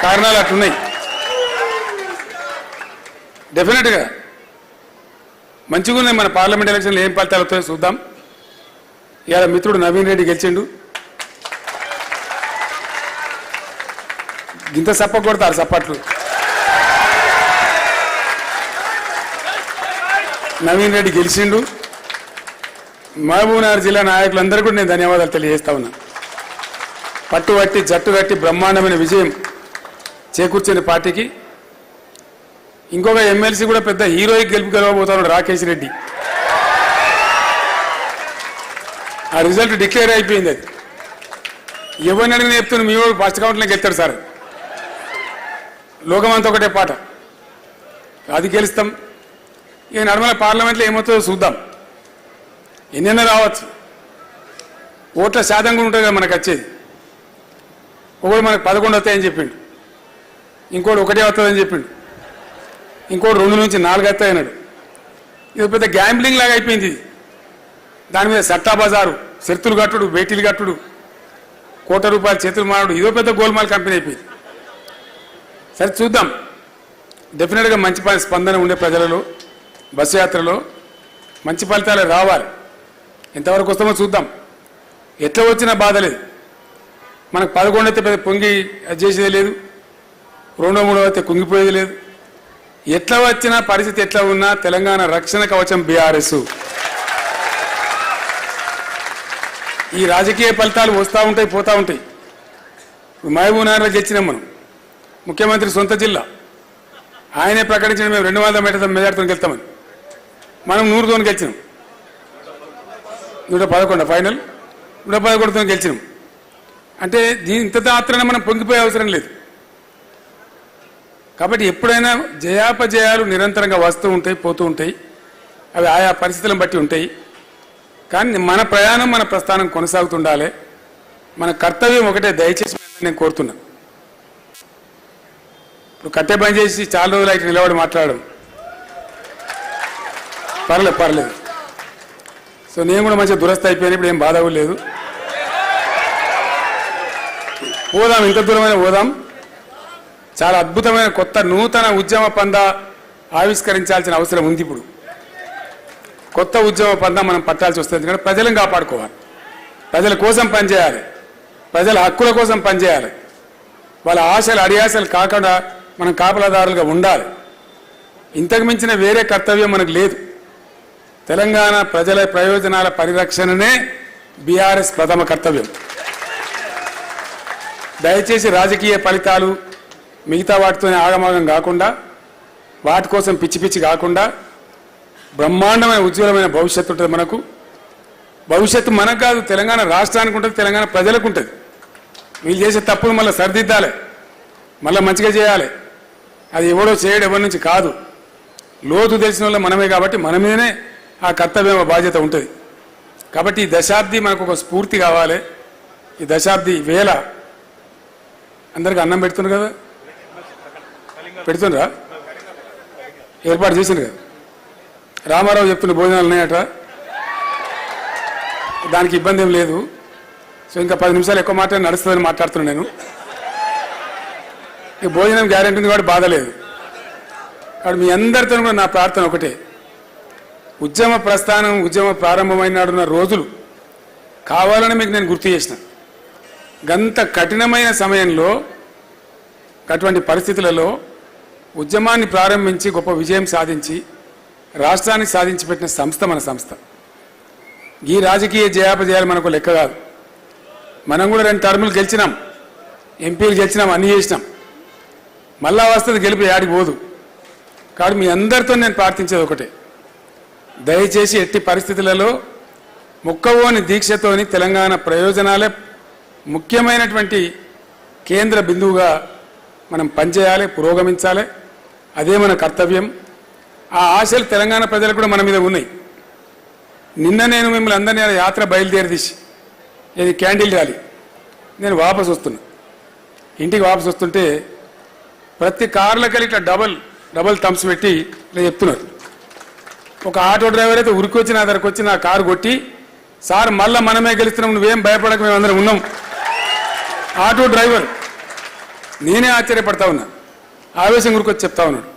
కారణాలు అట్లున్నాయి. డెఫినెట్గా మంచిగా ఉన్నాయి. మన పార్లమెంట్ ఎలక్షన్లు ఏం ఫలితాలు వస్తాయో చూద్దాం. ఇవాళ మిత్రుడు నవీన్ రెడ్డి గెలిచిండు. గింత సప్ప కొడతారు సప్పట్లు. నవీన్ రెడ్డి గెలిచిండు. మహబూబ్నగర్ జిల్లా నాయకులందరూ కూడా నేను ధన్యవాదాలు తెలియజేస్తా ఉన్నా. పట్టుబట్టి జట్టు కట్టి బ్రహ్మాండమైన విజయం చేకూర్చిన పార్టీకి. ఇంకొక ఎమ్మెల్సీ కూడా పెద్ద హీరోయిక్ గెలుపు గెలవబోతున్నాడు, రాకేష్ రెడ్డి. ఆ రిజల్ట్ డిక్లేర్ అయిపోయింది. అది ఎవరిని అడిగిన చెప్తున్నా, మీ వాడు ఫస్ట్ కౌంట్లోకి వెళ్తాడు సార్. లోకమంతా ఒకటే పాట, అది గెలుస్తాం. ఇక నడమల పార్లమెంట్లో ఏమవుతుందో చూద్దాం. ఎన్నెన్నో రావచ్చు, ఓట్ల శాతం కూడా ఉంటుంది కదా మనకు వచ్చేది. ఒకడు మనకు 11 వస్తాయని చెప్పిండు, ఇంకోటి 1 వస్తుందని చెప్పిండు, ఇంకోటి 2 నుంచి 4 వస్తాయి అన్నాడు. ఇది పెద్ద గ్యాంబ్లింగ్ లాగా అయిపోయింది. ఇది దాని మీద సట్టా బజారు, షరతులు కట్టుడు, బేటీలు కట్టుడు, ₹1 కోట్ల చేతులు మారుడు, ఇదో పెద్ద గోల్మాల్ కంపెనీ అయిపోయింది. సరే చూద్దాం. డెఫినెట్గా మంచి స్పందన ఉండే ప్రజలలో, బస్సు యాత్రలో మంచి ఫలితాలు రావాలి. ఎంతవరకు వస్తామో చూద్దాం. ఎట్లా వచ్చినా బాధ లేదు. మనకు 11 అయితే పెద్ద పొంగి చేసేది లేదు, 2, 3 అయితే కుంగిపోయేది లేదు. ఎట్లా వచ్చినా పరిస్థితి ఎట్లా ఉన్నా తెలంగాణ రక్షణ కవచం బీఆర్ఎస్. ఈ రాజకీయ ఫలితాలు వస్తూ ఉంటాయి, పోతూ ఉంటాయి. మహబూబ్నగర్లో గెలిచినాం మనం. ముఖ్యమంత్రి సొంత జిల్లా, ఆయనే ప్రకటించిన మేము 200 మెజార్టీతో గెలుస్తామని. మనం 100తో గెలిచినాం. 111 ఫైనల్, 111తో గెలిచినాం. అంటే దీని ఇంత మాత్రాన మనం పొంగిపోయే అవసరం లేదు. కాబట్టి ఎప్పుడైనా జయాపజయాలు నిరంతరంగా వస్తూ ఉంటాయి, పోతూ ఉంటాయి. అవి ఆయా పరిస్థితులను బట్టి ఉంటాయి. కానీ మన ప్రయాణం, మన ప్రస్థానం కొనసాగుతుండాలి. మన కర్తవ్యం ఒకటే, దయచేసి నేను కోరుతున్నా. ఇప్పుడు కట్టే పని చేసి చాలా రోజులు అయితే నిలబడి మాట్లాడడం పర్లేదు. సో నేను కూడా మంచిగా దురస్థ అయిపోయాను. ఇప్పుడు ఏం బాధ లేదు. పోదాం, ఇంత దూరమైన పోదాం. చాలా అద్భుతమైన కొత్త నూతన ఉద్యమ పందా ఆవిష్కరించాల్సిన అవసరం ఉంది. ఇప్పుడు కొత్త ఉద్యమ పందా మనం పట్టాల్సి వస్తుంది. ఎందుకంటే ప్రజలను కాపాడుకోవాలి, ప్రజల కోసం పనిచేయాలి, ప్రజల హక్కుల కోసం పనిచేయాలి. వాళ్ళ ఆశలు అడియాసలు కాకుండా మనం కాపలాదారులుగా ఉండాలి. ఇంతకు మించిన వేరే కర్తవ్యం మనకు లేదు. తెలంగాణ ప్రజల ప్రయోజనాల పరిరక్షణనే బీఆర్ఎస్ ప్రథమ కర్తవ్యం. దయచేసి రాజకీయ ఫలితాలు మిగతా వాటితోనే ఆగమాగం కాకుండా, వాటి కోసం పిచ్చి పిచ్చి కాకుండా బ్రహ్మాండమైన ఉజ్వలమైన భవిష్యత్తు ఉంటుంది మనకు. భవిష్యత్తు మనకు కాదు, తెలంగాణ రాష్ట్రానికి ఉంటుంది, తెలంగాణ ప్రజలకు ఉంటుంది. వీళ్ళు చేసే తప్పులు మళ్ళీ సరిదిద్దాలి, మళ్ళీ మంచిగా చేయాలి. అది ఎవడో చేయడం ఎవరి నుంచి కాదు, లోతు తెలిసిన వాళ్ళు మనమే. కాబట్టి మన మీదనే ఆ కర్తవ్యం, బాధ్యత ఉంటుంది. కాబట్టి ఈ దశాబ్ది మనకు ఒక స్ఫూర్తి కావాలి. ఈ దశాబ్ది వేళ అందరికీ అన్నం పెడుతున్నారు కదా, పెడుతుండ్రా? ఏర్పాటు చేసిండ్రు కదా. రామారావు చెప్తున్న భోజనాలు ఉన్నాయట, దానికి ఇబ్బంది ఏం లేదు. సో ఇంకా 10 నిమిషాలు ఎక్కువ మాట నడుస్తుందని మాట్లాడుతున్నాను నేను. ఈ భోజనం గ్యారెంటీ ఉంది కాబట్టి బాధ లేదు. కాబట్టి మీ అందరితో కూడా నా ప్రార్థన ఒకటే, ఉద్యమ ప్రస్థానం, ఉద్యమ ప్రారంభమైన రోజులు కావాలని మీకు నేను గుర్తు చేసిన. గంత కఠినమైన సమయంలో, అటువంటి పరిస్థితులలో ఉద్యమాన్ని ప్రారంభించి గొప్ప విజయం సాధించి రాష్ట్రానికి సాధించి పెట్టిన సంస్థ మన సంస్థ. ఈ రాజకీయ జయాపజయాలు మనకు లెక్క కాదు. మనం కూడా 2 టర్ములు గెలిచినాం, ఎంపీలు గెలిచినాం, అన్నీ చేసినాం. మళ్ళా వస్తుంది గెలిపి యాడికి పోదు. కాబట్టి మీ అందరితో నేను ప్రార్థించేది ఒకటే, దయచేసి ఎట్టి పరిస్థితులలో ముక్కవోని దీక్షతోని తెలంగాణ ప్రయోజనాలే ముఖ్యమైనటువంటి కేంద్ర బిందువుగా మనం పనిచేయాలి, పురోగమించాలి. అదే మన కర్తవ్యం. ఆ ఆశలు తెలంగాణ ప్రజలకు కూడా మన మీద ఉన్నాయి. నిన్న నేను మిమ్మల్ని అందరినీ యాత్ర బయలుదేరిదీసి, ఇది క్యాండిల్ ర్యాలీ, నేను వాపసు వస్తున్నా. ఇంటికి వాపసు వస్తుంటే ప్రతి కార్లకి ఇట్లా డబల్ థమ్స్ పెట్టి ఇట్లా చెప్తున్నారు. ఒక ఆటో డ్రైవర్ అయితే ఉరికొచ్చి నా దగ్గరకు వచ్చి నా కారు కొట్టి, సార్ మళ్ళీ మనమే గెలుస్తున్నాం, నువ్వేం భయపడక, మేము అందరం ఉన్నాం. ఆటో డ్రైవర్ నేనే ఆశ్చర్యపడతా ఉన్నా, ఆవేశం గురికొచ్చి చెప్తా ఉన్నాడు.